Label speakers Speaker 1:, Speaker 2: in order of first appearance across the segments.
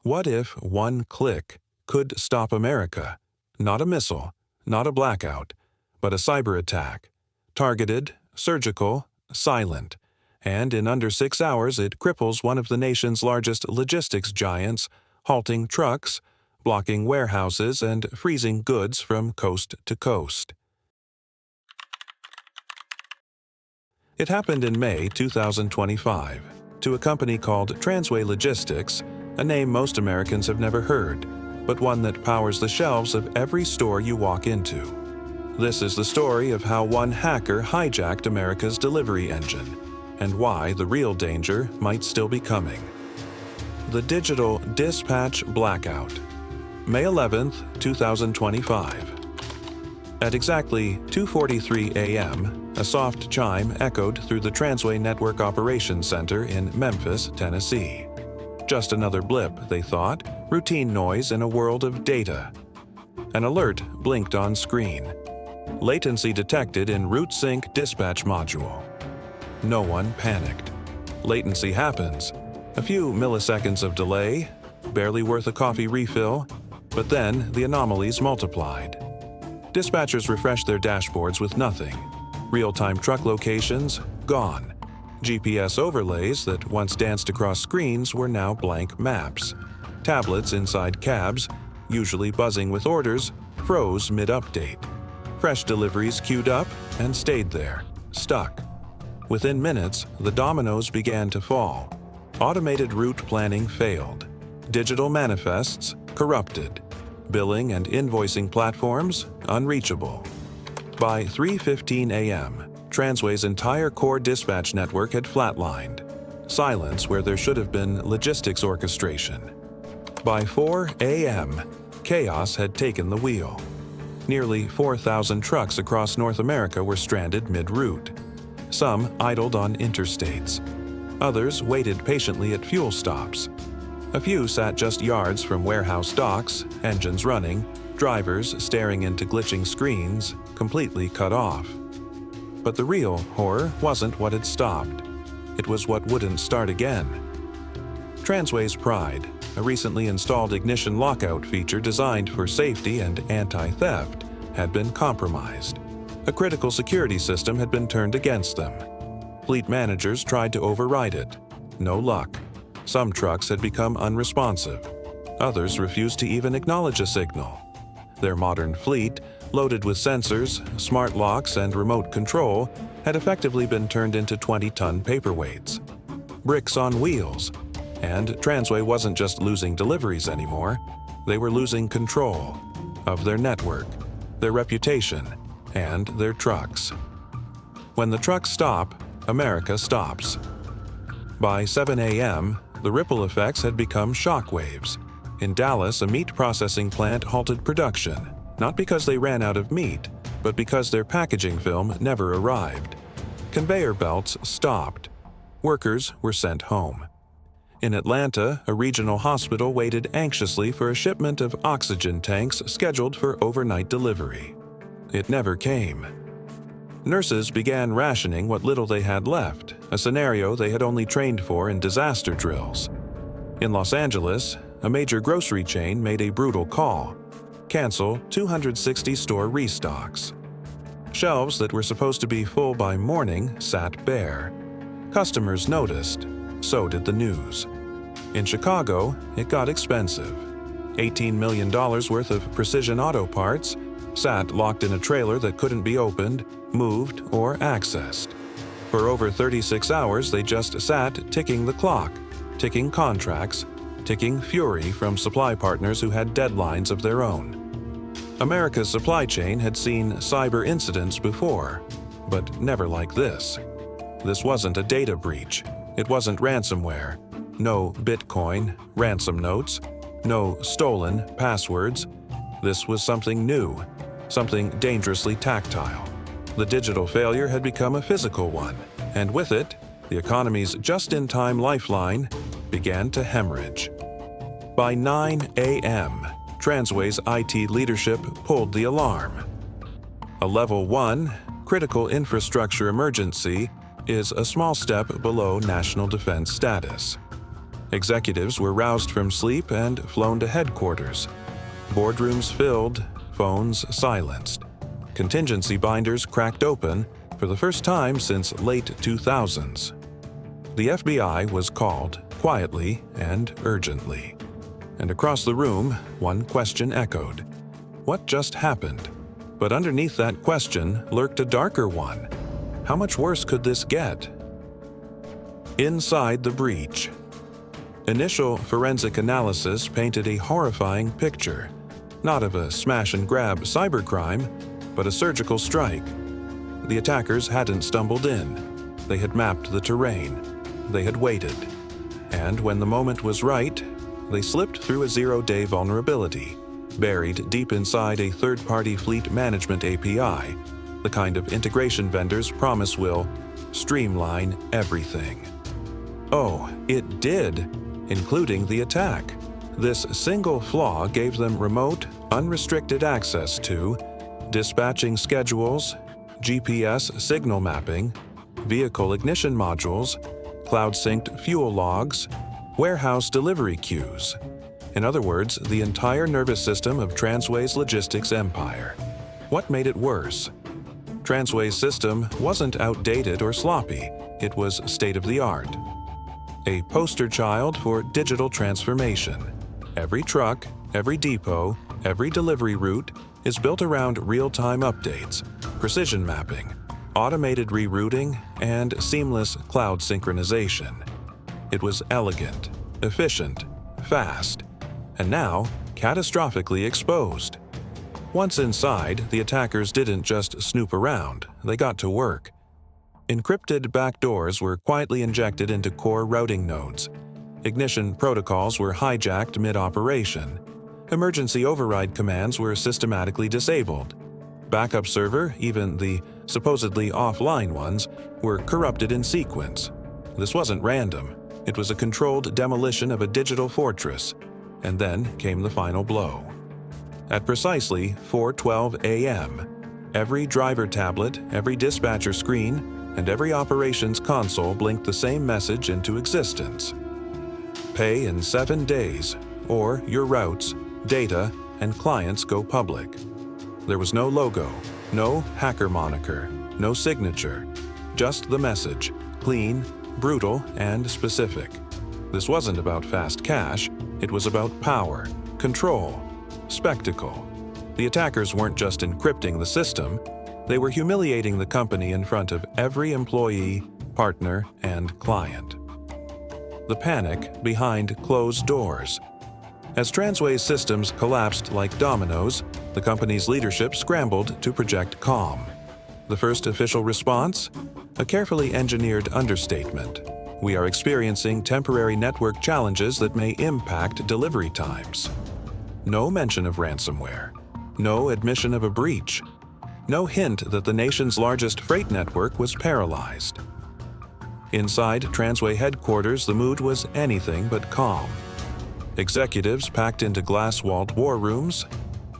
Speaker 1: What if one click could stop America? Not a missile, not a blackout, but a cyber attack. Targeted, surgical, silent. And in under 6 hours it cripples one of the nation's largest logistics giants, halting trucks, blocking warehouses, and freezing goods from coast to coast. It happened in May 2025 to a company called TransRoute Logistics, a name most Americans have never heard, but one that powers the shelves of every store you walk into. This is the story of how one hacker hijacked America's delivery engine, and why the real danger might still be coming. The Digital Dispatch Blackout. May 11, 2025. At exactly 2:43 a.m., a soft chime echoed through the TransRoute Network Operations Center in Memphis, Tennessee. Just another blip, they thought, routine noise in a world of data. An alert blinked on screen. Latency detected in route sync dispatch module. No one panicked. Latency happens. A few milliseconds of delay, barely worth a coffee refill, but then the anomalies multiplied. Dispatchers refreshed their dashboards with nothing. Real-time truck locations, gone. GPS overlays that once danced across screens were now blank maps. Tablets inside cabs, usually buzzing with orders, froze mid-update. Fresh deliveries queued up and stayed there, stuck. Within minutes, the dominoes began to fall. Automated route planning failed. Digital manifests corrupted. Billing and invoicing platforms unreachable. By 3:15 a.m., TransRoute's entire core dispatch network had flatlined. Silence where there should have been logistics orchestration. By 4 a.m., chaos had taken the wheel. Nearly 4,000 trucks across North America were stranded mid-route. Some idled on interstates. Others waited patiently at fuel stops. A few sat just yards from warehouse docks, engines running, drivers staring into glitching screens, completely cut off. But the real horror wasn't what had stopped. It was what wouldn't start again. TransRoute's Pride, a recently installed ignition lockout feature designed for safety and anti-theft, had been compromised. A critical security system had been turned against them. Fleet managers tried to override it. No luck. Some trucks had become unresponsive. Others refused to even acknowledge a signal. Their modern fleet, loaded with sensors, smart locks, and remote control, had effectively been turned into 20-ton paperweights. Bricks on wheels. And TransRoute wasn't just losing deliveries anymore. They were losing control of their network, their reputation, and their trucks. When the trucks stop, America stops. By 7 a.m., the ripple effects had become shockwaves. In Dallas, a meat processing plant halted production, not because they ran out of meat, but because their packaging film never arrived. Conveyor belts stopped. Workers were sent home. In Atlanta, a regional hospital waited anxiously for a shipment of oxygen tanks scheduled for overnight delivery. It never came. Nurses began rationing what little they had left, a scenario they had only trained for in disaster drills. In Los Angeles, a major grocery chain made a brutal call: cancel 260 store restocks. Shelves that were supposed to be full by morning sat bare. Customers noticed, so did the news. In Chicago, it got expensive. $18 million worth of precision auto parts sat locked in a trailer that couldn't be opened, moved, or accessed. For over 36 hours, they just sat ticking the clock, ticking contracts, ticking fury from supply partners who had deadlines of their own. America's supply chain had seen cyber incidents before, but never like this. This wasn't a data breach. It wasn't ransomware. No Bitcoin, ransom notes, no stolen passwords. This was something new, something dangerously tactile. The digital failure had become a physical one, and with it, the economy's just-in-time lifeline began to hemorrhage. By 9 a.m., TransRoute's IT leadership pulled the alarm. A Level 1, critical infrastructure emergency, is a small step below national defense status. Executives were roused from sleep and flown to headquarters. Boardrooms filled, phones silenced. Contingency binders cracked open for the first time since late 2000s. The FBI was called quietly and urgently. And across the room, one question echoed. What just happened? But underneath that question lurked a darker one. How much worse could this get? Inside the breach. Initial forensic analysis painted a horrifying picture, not of a smash-and-grab cybercrime, but a surgical strike. The attackers hadn't stumbled in. They had mapped the terrain. They had waited. And when the moment was right, they slipped through a zero-day vulnerability, buried deep inside a third-party fleet management API, the kind of integration vendors promise will streamline everything. Oh, it did, including the attack. This single flaw gave them remote, unrestricted access to dispatching schedules, GPS signal mapping, vehicle ignition modules, cloud-synced fuel logs, warehouse delivery queues. In other words, the entire nervous system of Transway's logistics empire. What made it worse? Transway's system wasn't outdated or sloppy. It was state-of-the-art. A poster child for digital transformation. Every truck, every depot, every delivery route is built around real-time updates, precision mapping, automated rerouting, and seamless cloud synchronization. It was elegant, efficient, fast, and now catastrophically exposed. Once inside, the attackers didn't just snoop around, they got to work. Encrypted backdoors were quietly injected into core routing nodes. Ignition protocols were hijacked mid-operation. Emergency override commands were systematically disabled. Backup server, even the supposedly offline ones, were corrupted in sequence. This wasn't random. It was a controlled demolition of a digital fortress. And then came the final blow. At precisely 4:12 a.m., every driver tablet, every dispatcher screen, and every operations console blinked the same message into existence. Pay in 7 days, or your routes, data, and clients go public. There was no logo, no hacker moniker, no signature, just the message, clean, brutal, and specific. This wasn't about fast cash, it was about power, control, spectacle. The attackers weren't just encrypting the system, they were humiliating the company in front of every employee, partner, and client. The panic behind closed doors. As Transway's systems collapsed like dominoes, the company's leadership scrambled to project calm. The first official response? A carefully engineered understatement. We are experiencing temporary network challenges that may impact delivery times. No mention of ransomware. No admission of a breach. No hint that the nation's largest freight network was paralyzed. Inside Transway headquarters, the mood was anything but calm. Executives packed into glass-walled war rooms.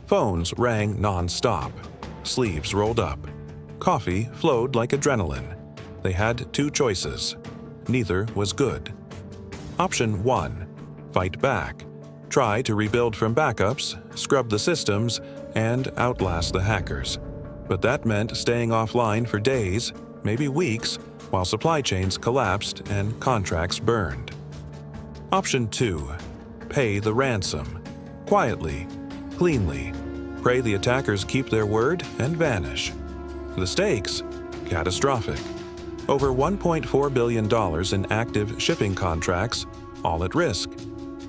Speaker 1: Phones rang non-stop. Sleeves rolled up. Coffee flowed like adrenaline. They had two choices. Neither was good. Option 1. Fight back. Try to rebuild from backups, scrub the systems, and outlast the hackers. But that meant staying offline for days, maybe weeks, while supply chains collapsed and contracts burned. Option 2. Pay the ransom. Quietly, cleanly. Pray the attackers keep their word and vanish. The stakes? Catastrophic. Over $1.4 billion in active shipping contracts, all at risk.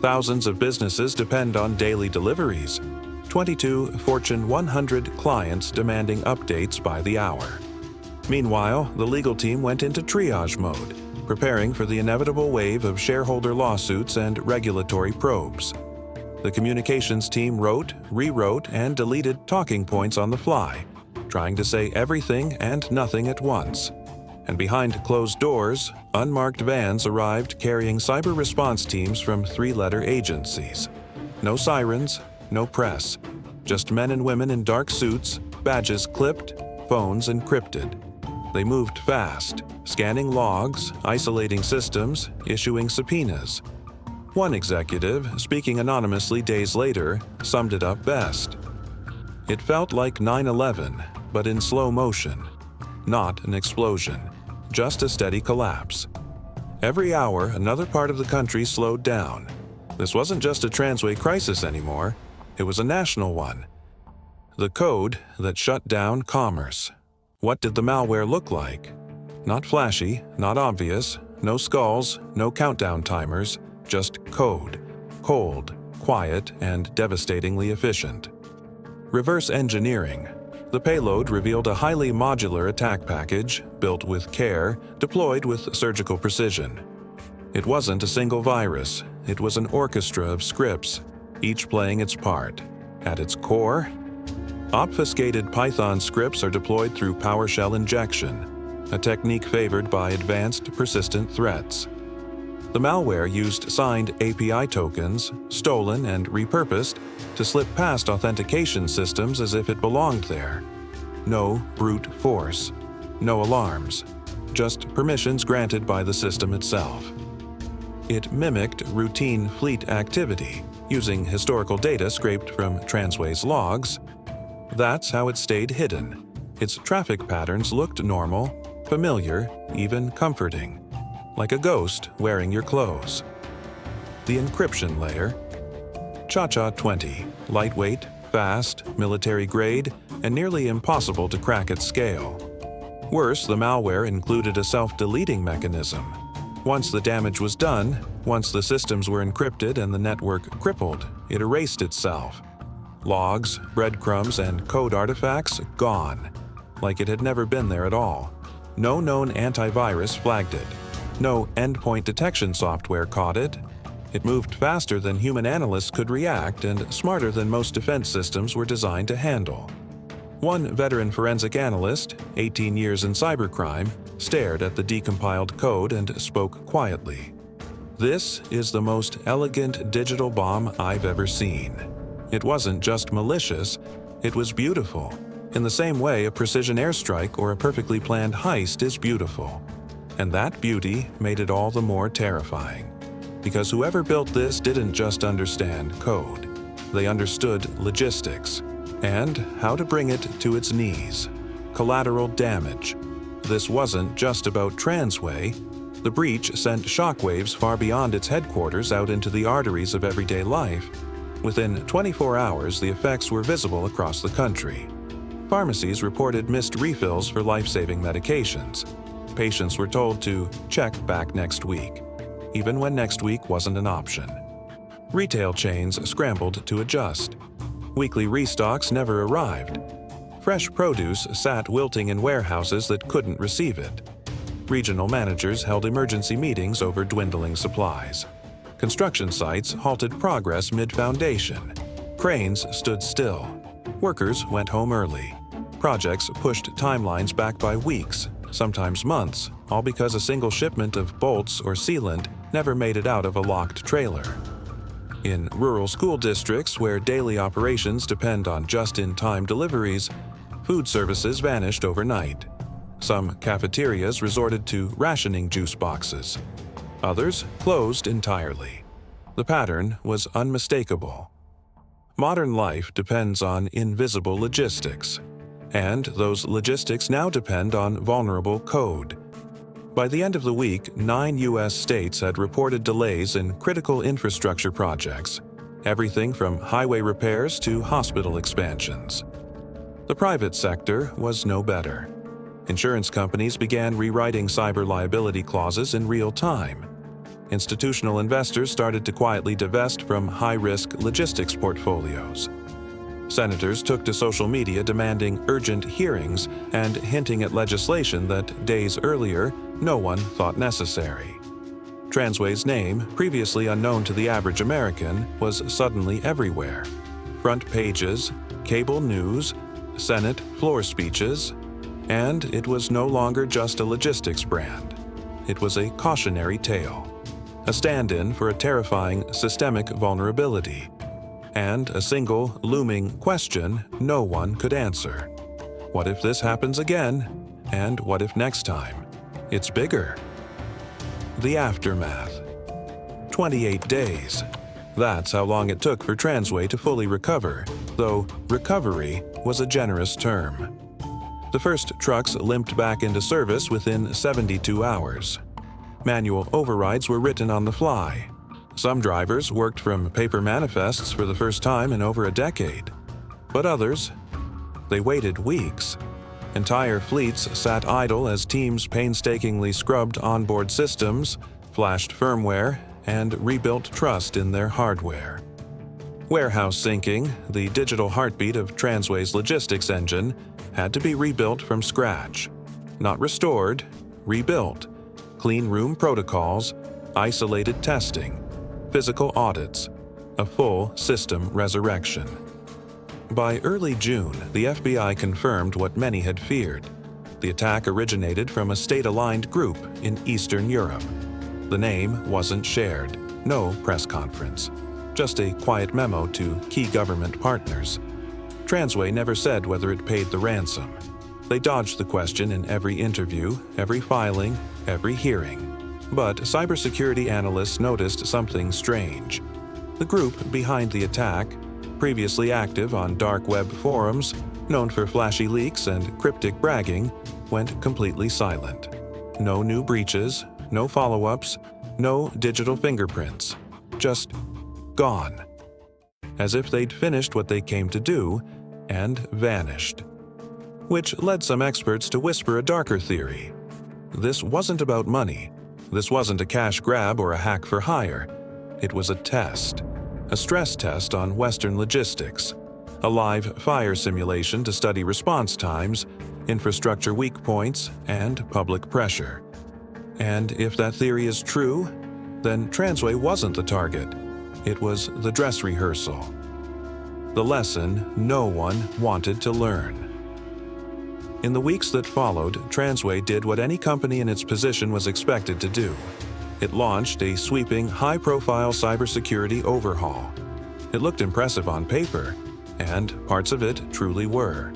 Speaker 1: Thousands of businesses depend on daily deliveries. 22 Fortune 100 clients demanding updates by the hour. Meanwhile, the legal team went into triage mode, preparing for the inevitable wave of shareholder lawsuits and regulatory probes. The communications team wrote, rewrote, and deleted talking points on the fly, trying to say everything and nothing at once. And behind closed doors, unmarked vans arrived carrying cyber response teams from 3-letter agencies. No sirens, no press, just men and women in dark suits, badges clipped, phones encrypted. They moved fast, scanning logs, isolating systems, issuing subpoenas. One executive, speaking anonymously days later, summed it up best. "It felt like 9/11, but in slow motion. Not an explosion, just a steady collapse. Every hour, another part of the country slowed down. This wasn't just a Transway crisis anymore, it was a national one. The code that shut down commerce." What did the malware look like? Not flashy, not obvious, no skulls, no countdown timers, just code. Cold, quiet, and devastatingly efficient. Reverse engineering. The payload revealed a highly modular attack package, built with care, deployed with surgical precision. It wasn't a single virus, it was an orchestra of scripts, each playing its part. At its core, obfuscated Python scripts are deployed through PowerShell injection, a technique favored by advanced persistent threats. The malware used signed API tokens, stolen and repurposed, to slip past authentication systems as if it belonged there. No brute force, no alarms, just permissions granted by the system itself. It mimicked routine fleet activity, using historical data scraped from Transway's logs. That's how it stayed hidden. Its traffic patterns looked normal, familiar, even comforting. Like a ghost wearing your clothes. The encryption layer. Cha-Cha 20, lightweight, fast, military grade, and nearly impossible to crack at scale. Worse, the malware included a self-deleting mechanism. Once the damage was done, once the systems were encrypted and the network crippled, it erased itself. Logs, breadcrumbs, and code artifacts gone, like it had never been there at all. No known antivirus flagged it. No endpoint detection software caught it. It moved faster than human analysts could react and smarter than most defense systems were designed to handle. One veteran forensic analyst, 18 years in cybercrime, stared at the decompiled code and spoke quietly. "This is the most elegant digital bomb I've ever seen. It wasn't just malicious, it was beautiful. In the same way a precision airstrike or a perfectly planned heist is beautiful. And that beauty made it all the more terrifying. Because whoever built this didn't just understand code. They understood logistics and how to bring it to its knees. Collateral damage. This wasn't just about Transway. The breach sent shockwaves far beyond its headquarters out into the arteries of everyday life. Within 24 hours, the effects were visible across the country. Pharmacies reported missed refills for life-saving medications. Patients were told to check back next week, even when next week wasn't an option. Retail chains scrambled to adjust. Weekly restocks never arrived. Fresh produce sat wilting in warehouses that couldn't receive it. Regional managers held emergency meetings over dwindling supplies. Construction sites halted progress mid-foundation. Cranes stood still. Workers went home early. Projects pushed timelines back by weeks, sometimes months, all because a single shipment of bolts or sealant never made it out of a locked trailer. In rural school districts where daily operations depend on just-in-time deliveries, food services vanished overnight. Some cafeterias resorted to rationing juice boxes. Others closed entirely. The pattern was unmistakable. Modern life depends on invisible logistics, and those logistics now depend on vulnerable code. By the end of the week, 9 U.S. states had reported delays in critical infrastructure projects, everything from highway repairs to hospital expansions. The private sector was no better. Insurance companies began rewriting cyber liability clauses in real time. Institutional investors started to quietly divest from high-risk logistics portfolios. Senators took to social media demanding urgent hearings and hinting at legislation that days earlier no one thought necessary. Transway's name, previously unknown to the average American, was suddenly everywhere. Front pages, cable news, Senate floor speeches, and it was no longer just a logistics brand. It was a cautionary tale, a stand-in for a terrifying systemic vulnerability, and a single, looming question no one could answer. What if this happens again? And what if next time it's bigger? The aftermath. 28 days. That's how long it took for TransRoute to fully recover, though recovery was a generous term. The first trucks limped back into service within 72 hours. Manual overrides were written on the fly. Some drivers worked from paper manifests for the first time in over a decade. But others, they waited weeks. Entire fleets sat idle as teams painstakingly scrubbed onboard systems, flashed firmware, and rebuilt trust in their hardware. Warehouse syncing, the digital heartbeat of TransRoute's logistics engine, had to be rebuilt from scratch. Not restored, rebuilt. Clean room protocols, isolated testing, physical audits, a full system resurrection. By early June, the FBI confirmed what many had feared. The attack originated from a state-aligned group in Eastern Europe. The name wasn't shared, no press conference, just a quiet memo to key government partners. TransRoute never said whether it paid the ransom. They dodged the question in every interview, every filing, every hearing. But cybersecurity analysts noticed something strange. The group behind the attack, previously active on dark web forums, known for flashy leaks and cryptic bragging, went completely silent. No new breaches, no follow-ups, no digital fingerprints. Just gone. As if they'd finished what they came to do and vanished. Which led some experts to whisper a darker theory. This wasn't about money. This wasn't a cash grab or a hack for hire. It was a test. A stress test on Western logistics. A live fire simulation to study response times, infrastructure weak points, and public pressure. And if that theory is true, then TransRoute wasn't the target. It was the dress rehearsal. The lesson no one wanted to learn. In the weeks that followed, TransRoute did what any company in its position was expected to do. It launched a sweeping, high-profile cybersecurity overhaul. It looked impressive on paper, and parts of it truly were.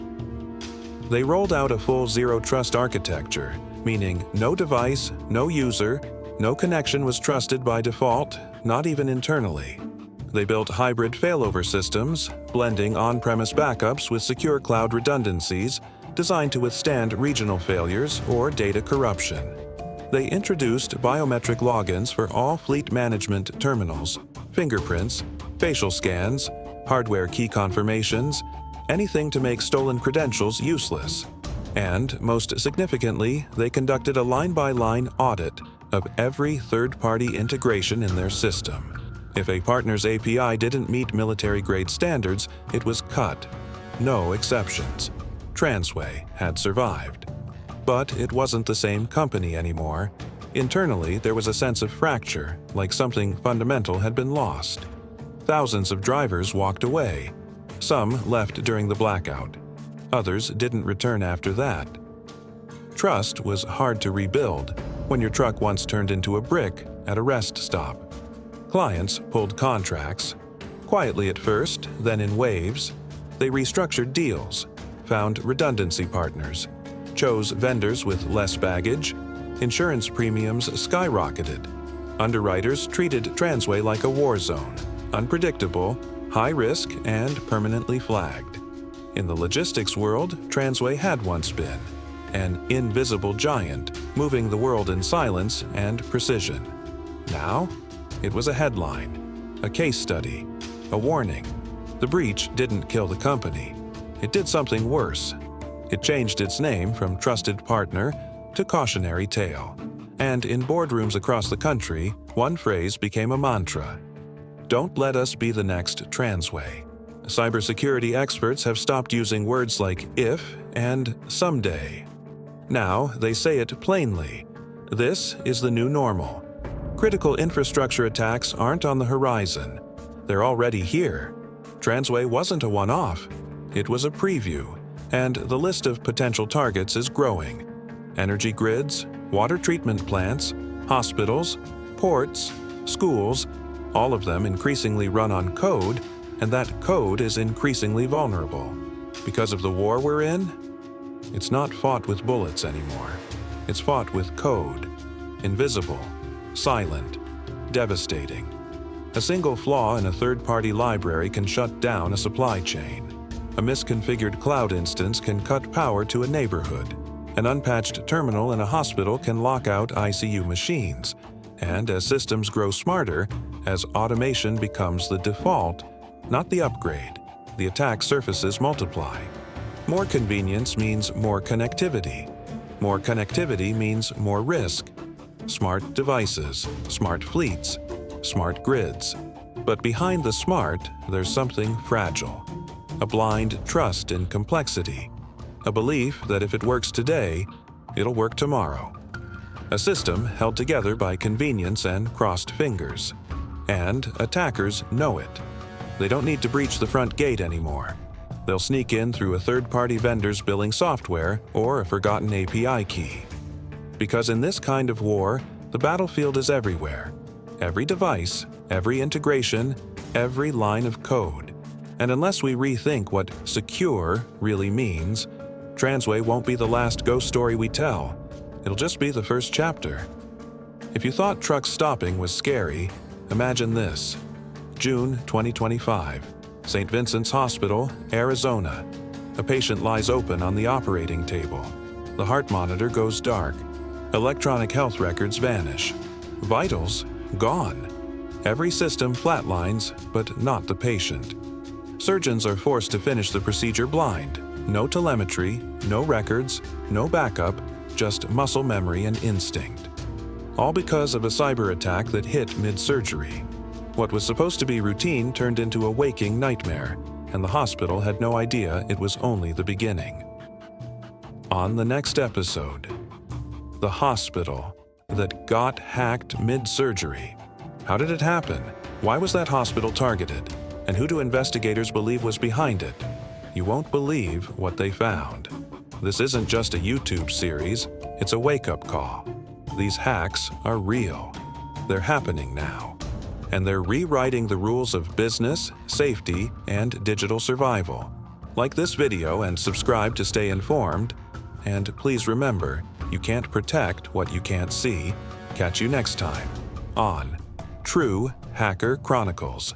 Speaker 1: They rolled out a full zero-trust architecture, meaning no device, no user, no connection was trusted by default, not even internally. They built hybrid failover systems, blending on-premise backups with secure cloud redundancies, designed to withstand regional failures or data corruption. They introduced biometric logins for all fleet management terminals, fingerprints, facial scans, hardware key confirmations, anything to make stolen credentials useless. And, most significantly, they conducted a line-by-line audit of every third-party integration in their system. If a partner's API didn't meet military-grade standards, it was cut. No exceptions. TransRoute had survived. But it wasn't the same company anymore. Internally, there was a sense of fracture, like something fundamental had been lost. Thousands of drivers walked away. Some left during the blackout. Others didn't return after that. Trust was hard to rebuild when your truck once turned into a brick at a rest stop. Clients pulled contracts. Quietly at first, then in waves. They restructured deals, found redundancy partners, chose vendors with less baggage. Insurance premiums skyrocketed. Underwriters treated TransRoute like a war zone, unpredictable, high risk, and permanently flagged. In the logistics world, TransRoute had once been an invisible giant, moving the world in silence and precision. Now, it was a headline, a case study, a warning. The breach didn't kill the company. It did something worse. It changed its name from trusted partner to cautionary tale. And in boardrooms across the country, one phrase became a mantra. Don't let us be the next TransRoute. Cybersecurity experts have stopped using words like if and someday. Now they say it plainly. This is the new normal. Critical infrastructure attacks aren't on the horizon. They're already here. TransRoute wasn't a one-off. It was a preview, and the list of potential targets is growing. Energy grids, water treatment plants, hospitals, ports, schools, all of them increasingly run on code, and that code is increasingly vulnerable. Because of the war we're in, it's not fought with bullets anymore. It's fought with code. Invisible, silent, devastating. A single flaw in a third-party library can shut down a supply chain. A misconfigured cloud instance can cut power to a neighborhood. An unpatched terminal in a hospital can lock out ICU machines. And as systems grow smarter, as automation becomes the default, not the upgrade, the attack surfaces multiply. More convenience means more connectivity. More connectivity means more risk. Smart devices, smart fleets, smart grids. But behind the smart, there's something fragile. A blind trust in complexity. A belief that if it works today, it'll work tomorrow. A system held together by convenience and crossed fingers. And attackers know it. They don't need to breach the front gate anymore. They'll sneak in through a third-party vendor's billing software or a forgotten API key. Because in this kind of war, the battlefield is everywhere. Every device, every integration, every line of code. And unless we rethink what secure really means, Transway won't be the last ghost story we tell. It'll just be the first chapter. If you thought truck stopping was scary, imagine this. June 2025, St. Vincent's Hospital, Arizona. A patient lies open on the operating table. The heart monitor goes dark. Electronic health records vanish. Vitals gone. Every system flatlines, but not the patient. Surgeons are forced to finish the procedure blind. No telemetry, no records, no backup, just muscle memory and instinct. All because of a cyber attack that hit mid-surgery. What was supposed to be routine turned into a waking nightmare, and the hospital had no idea it was only the beginning. On the next episode, the hospital that got hacked mid-surgery. How did it happen? Why was that hospital targeted? And who do investigators believe was behind it? You won't believe what they found. This isn't just a YouTube series, it's a wake-up call. These hacks are real. They're happening now. And they're rewriting the rules of business, safety, and digital survival. Like this video and subscribe to stay informed. And please remember, you can't protect what you can't see. Catch you next time on True Hacker Chronicles.